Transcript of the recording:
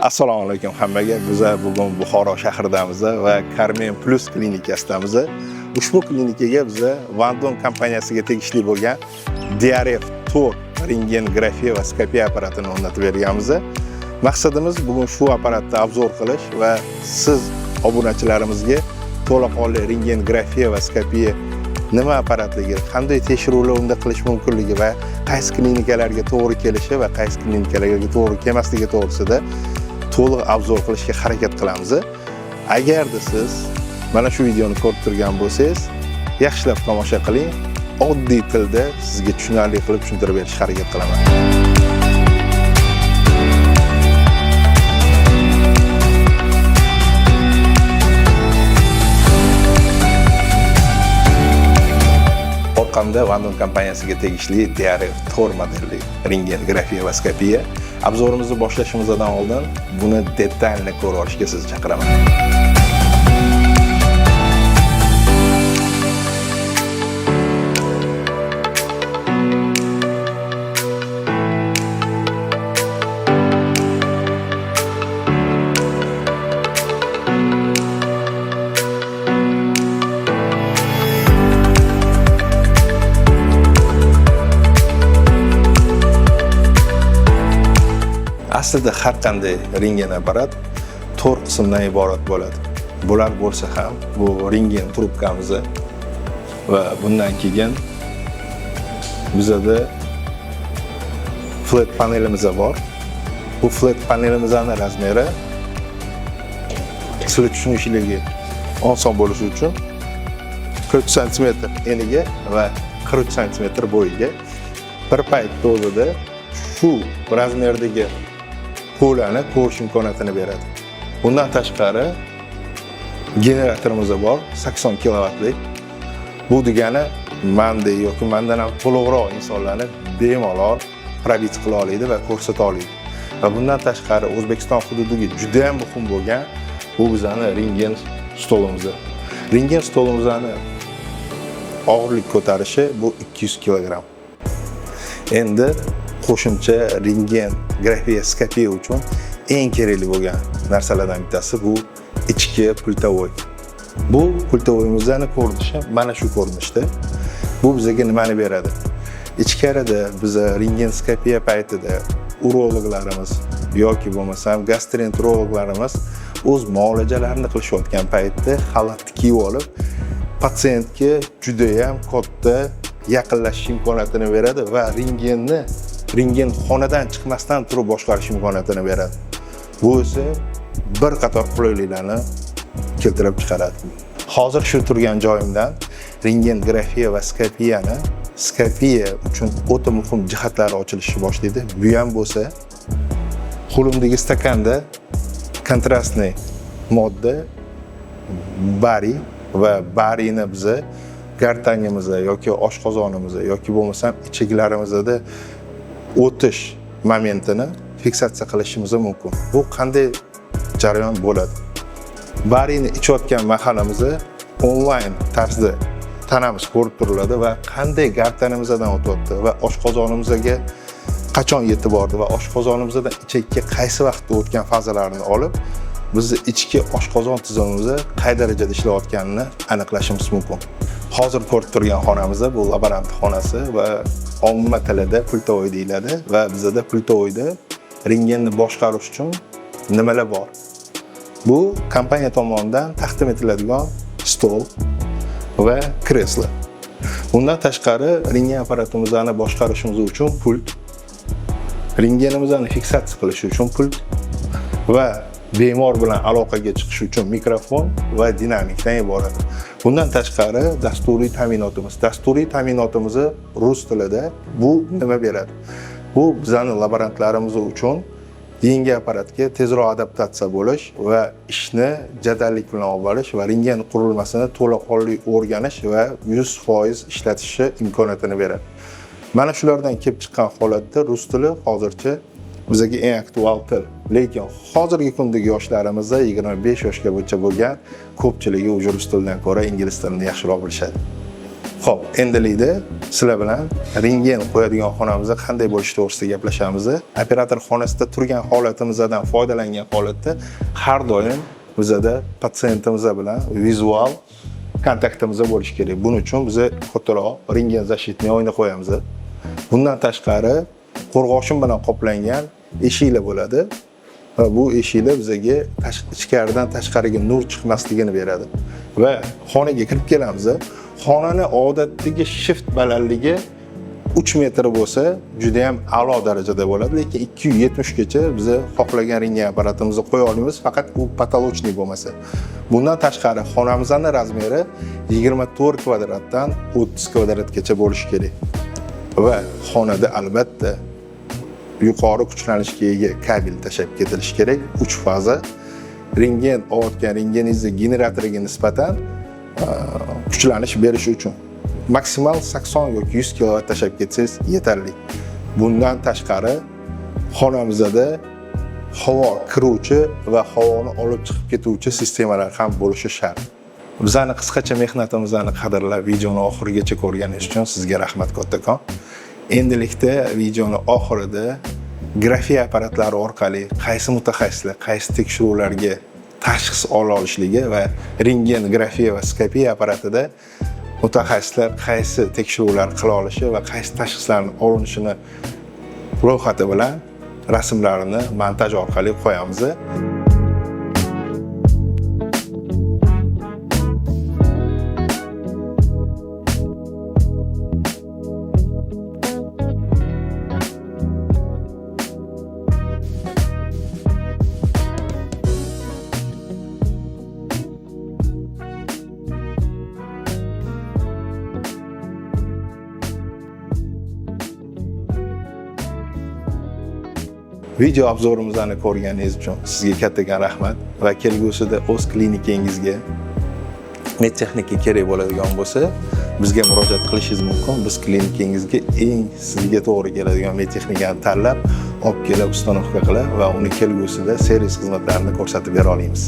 Assalomu alaykum hammaga. Biz bugun Buxoro shahridamiz va Carmen Plus klinikamizda. Ushbu klinikaga biz Vandon kompaniyasiga tegishli bo'lgan DRF Tor rentgen-grafiya va skopiya apparatini o'rnatib berganmiz. Maqsadimiz bugun shu apparatni obzor qilish va siz obunachilarimizga to'laqonli rentgen-grafiya va skopiya nima apparatligi, qanday tekshiruvlar unda qilish mumkinligi va qaysi klinikalarga to'g'ri kelishi va qaysi klinikalarga to'g'ri kelmasligi to'g'risida to'liq obzor qilishga harakat qilamiz. Agarda siz mana shu videoni ko'rib turgan bo'lsangiz, yaxshilab tomosha qiling. Oddiy tilda sizga tushunarli qilib tushuntirib berishga harakat qilaman. Orqamda Vandon kompaniyasiga tegishli DRF Tor modelli rentgen-grafiya va skopiya. Obzorimizni boshlashimizdan oldin buni detalni ko'rib olishga sizni chaqiraman. Aslida har qanday rentgen apparat 4 qismdan iborat bo'ladi. Bular bo'lsa ham bu rentgen trubkamiz va bundan keyin bizda flat panelimiz bor. Bu flat panelimizning razmeri sizlar tushunishingiz oson bo'lishi uchun 40 sm eniga va 40 sm bo'yiga bir paytda o'zida shu razmerdagi polani ko'rish imkoniyatini beradi. Bundan tashqari generatorimiz bor, 80 kilovatlik. Bu degani menda yoki mendan ham to'liqroq insonlarni bemalol probit qila oladi va ko'rsata oladi. Va bundan tashqari O'zbekiston hududiga juda ham muhim bo'lgan bu bizning rentgen stolimiz. Rentgen stolimizning og'irlik ko'tarishi bu 200 kg. Endi qo'shimcha rentgen grafiya skopiya uchun eng kerakli bo'lgan narsalardan bittasi bu ichki pultavoy. Bu pultavoyimizning ko'rinishi mana shu ko'rinishda. Bu bizga nimani beradi? Ichkarida biz rentgen skopiya paytida urologlarimiz yoki bo'lmasam gastroenterologlarimiz o'z muolajalarini qilishayotgan paytda xalatni kiyib olib, patsientga juda ham katta yaqinlashish imkoniyatini beradi va rentgen xonadan chiqmasdan turib boshqarish imkoniyatini beradi. Bu esa bir qator qulayliklarni keltirib chiqaradi. Hozir shu turgan joyimdan rentgen grafiya va skopiya uchun o'ta muhim jihatlari ochilishni boshlaydi. Bu ham bo'lsa, qo'limdagi stakanda kontrastli modda bariy va bariyni biz gartanyimizda yoki oshqozonimizda yoki bo'lmasam ichiklarimizda o'tish momentini fiksatsiya qilishimiz mumkin. Bu qanday jarayon bo'ladi? Bariyni ichayotgan mahalamizda onlayn tarzda tanamiz ko'rib turiladi va qanday gartanimizdan o'tyapti va oshqozonimizga qachon yetib bordi va oshqozonimizdan ichakka qaysi vaqtda o'tgan fazalarni olib, bizni ichki oshqozon tizimimizda qay darajada ishlayotganini aniqlashimiz mumkin. Hozir ko'rib turgan xonamiz bu laborant xonasi va omma tilida pultavoy deyiladi va bizda pultavoyda rentgenni boshqarish uchun nimalar bor? Bu kompaniya tomonidan taqdim etiladigan stol va kreslo. Bundan tashqari rentgen apparatimizni boshqarishimiz uchun pult, rentgenimizni fiksatsiya qilish uchun pult va bemor bilan aloqaga chiqish uchun mikrofon va dinamikdan iborat. Bundan tashqari dasturiy ta'minotimiz. Dasturiy ta'minotimiz rus tilida bu nima beradi? Bu bizning laborantlarimiz uchun yangi apparatga tezroq adaptatsiya bo'lish va ishni jadallik bilan olib borish va rentgen qurilmasini to'laqonli o'rganish va 100% ishlatishi imkoniyatini beradi. Mana shulardan kelib chiqqan holatda rus tili hozircha bizga eng aktual til. Lekin hozirgi kundagi yoshlarimizda 25 yoshgacha bo'lgan ko'pchiligi rus tilidan ko'ra ingliz tilini yaxshiroq bilishadi. Xo'p, endilikda sizlar bilan rentgen qo'yadigan xonamizda qanday bo'lishi to'g'risida gaplashamiz. Operator xonasida turgan holatimizdan foydalangan holatda har doim bizda patsiyentimiz bilan vizual kontaktimiz bo'lishi kerak. Buning uchun biz kattaroq rentgen защитный oyna qo'yamiz. Bundan tashqari qo'rg'oshin bilan qoplangan eshiklar bo'ladi. Va bu eshiklar bizga ichkaridan tashqariga nur chiqmasligini beradi. Va xonaga kirib kelamiz. Xonani odatdagi shift balandligi 3 metr bo'lsa, juda ham a'lo darajada bo'ladi, lekin 270 gacha biz xohlagan rentgen apparatimizni qo'ya olamiz, faqat u patolochnik bo'lmasa. Bundan tashqari xonamizning razmeri 24 kvadratdan 30 kvadratgacha bo'lishi kerak. Va xonada albatta yuqori kuchlanishga ega kabel tashab ketilishi kerak. 3 faza rentgen olayotgan rentgeningizni generatoriga nisbatan kuchlanish berish uchun maksimal 80 yoki 100 kW tashab ketsangiz yetarli. Bundan tashqari xonamizda havo kiruvchi va havoni olib chiqib ketuvchi sistemalar ham bo'lishi shart. Bizning qisqacha mehnatimizni qadrlab videoni oxirigacha ko'rganingiz uchun sizga rahmat kattakon. Endilikda videoni oxirida grafiya apparatlari orqali qaysi mutaxassislar qaysi tekshiruvlarga tashxis ola olishligi va rentgen, grafiya va skopiya apparatida mutaxassislar qaysi tekshiruvlar qila olishi va qaysi tashxislarni olinishini ro'yxati bilan rasmlarini montaj orqali qo'yamiz. Video obzorimizni ko'rganingiz uchun sizga kattakon rahmat va kelgusida o'z klinikangizga medtexnika kerak bo'ladigan bo'lsa, bizga murojaat qilishingiz mumkin. Biz klinikangizga eng sizga to'g'ri keladigan medtexnikani tanlab, olib kelib ustanovka qilib va uni kelgusida servis xizmatlarini ko'rsatib bera olamiz.